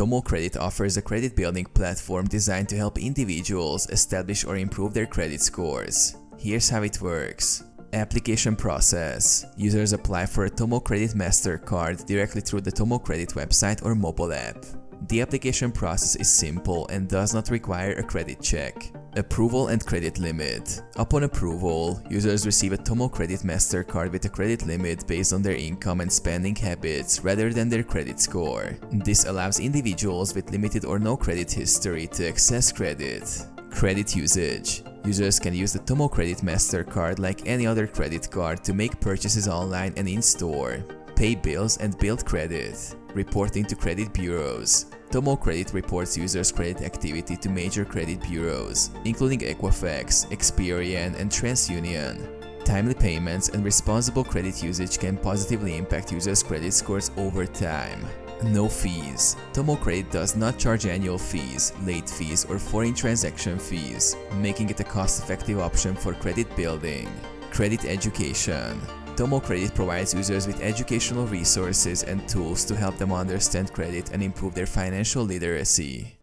TomoCredit offers a credit building platform designed to help individuals establish or improve their credit scores. Here's how it works. Application process. Users apply for a TomoCredit MasterCard directly through the TomoCredit website or mobile app. The application process is simple and does not require a credit check. Approval and credit limit. Upon approval, users receive a TomoCredit MasterCard with a credit limit based on their income and spending habits rather than their credit score. This allows individuals with limited or no credit history to access credit. Credit usage. Users can use the TomoCredit MasterCard like any other credit card to make purchases online and in-store, pay bills and build credit. Reporting to credit bureaus. TomoCredit reports users' credit activity to major credit bureaus, including Equifax, Experian, and TransUnion. Timely payments and responsible credit usage can positively impact users' credit scores over time. No fees. TomoCredit does not charge annual fees, late fees, or foreign transaction fees, making it a cost-effective option for credit building. Credit education. TomoCredit provides users with educational resources and tools to help them understand credit and improve their financial literacy.